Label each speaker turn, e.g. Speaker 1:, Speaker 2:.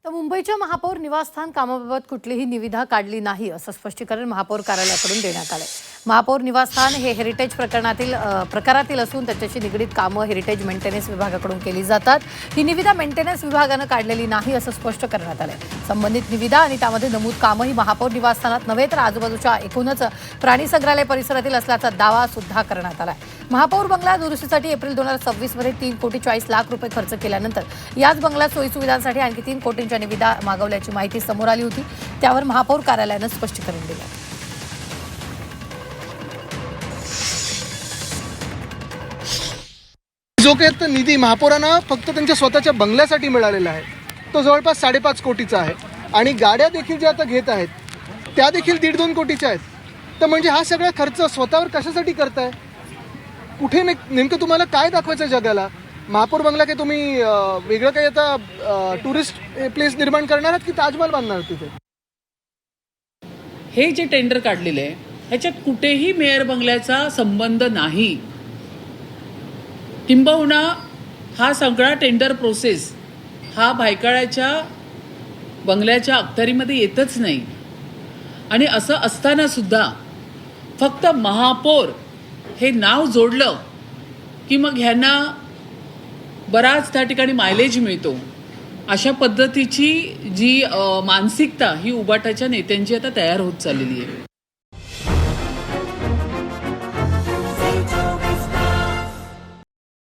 Speaker 1: तर मुंबईच्या महापौर निवासस्थान कामाबाबत कुठलीही निविदा काढली नाही असं स्पष्टीकरण महापौर कार्यालयाकडून देण्यात आलंय। महापौर निवासस्थान हे हेरिटेज प्रकारातील असून त्याच्याशी निगडीत कामं हेरिटेज मेंटेनन्स विभागाकडून केली जातात। ही निविदा मेंटेनन्स विभागानं काढलेली नाही असं स्पष्ट करण्यात आलंय। संबंधित निविदा आणि त्यामध्ये नमूद कामं ही महापौर निवासस्थानात नव्हे तर आजूबाजूच्या एकूणच प्राणी संग्रहालय परिसरातील असल्याचा दावा सुद्धा करण्यात आलाय। महापौर बंगला दुरुस्तीसाठी एप्रिल 2026 मध्ये 3,40,00,000 रुपये खर्च केल्यानंतर याच बंगल्यात सोयीसुविधांसाठी आणखी 3 कोटींच्या निविदा मागवल्याची माहिती समोर आली होती। त्यावर महापौर कार्यालयानं स्पष्टीकरण दिलं।
Speaker 2: जो काही निधी महापौरांना फक्त त्यांच्या स्वतःच्या बंगल्यासाठी मिळालेला आहे तो जवळपास 5.5 कोटीचा आहे आणि गाड्या देखील ज्या आता घेत आहेत त्या देखील 1.5-2 कोटीच्या आहेत। तर म्हणजे हा सगळा खर्च स्वतःवर कशासाठी करताय? कुठे नेमकं तुम्हाला काय दाखवायचं जगाला? महापौर बंगला काही तुम्ही वेगळं काही आता टुरिस्ट प्लेस निर्माण करणार आहात की ताजमहल बांधणार तिथे?
Speaker 3: हे जे टेंडर काढलेलं आहे ह्याच्यात कुठेही मेयर बंगल्याचा संबंध नाही। किंबहुना हा सगळा टेंडर प्रोसेस हा भायखळ्याच्या बंगल्याच्या अखत्यारीमध्ये येतच नाही। आणि असं असताना सुद्धा फक्त महापौर हे नाव जोडलं की मग ह्यांना बराच त्या ठिकाणी मायलेज मिळतो, अशा पद्धतीची जी मानसिकता ही उबाटाच्या नेत्यांची आता तयार होत चाललेली आहे।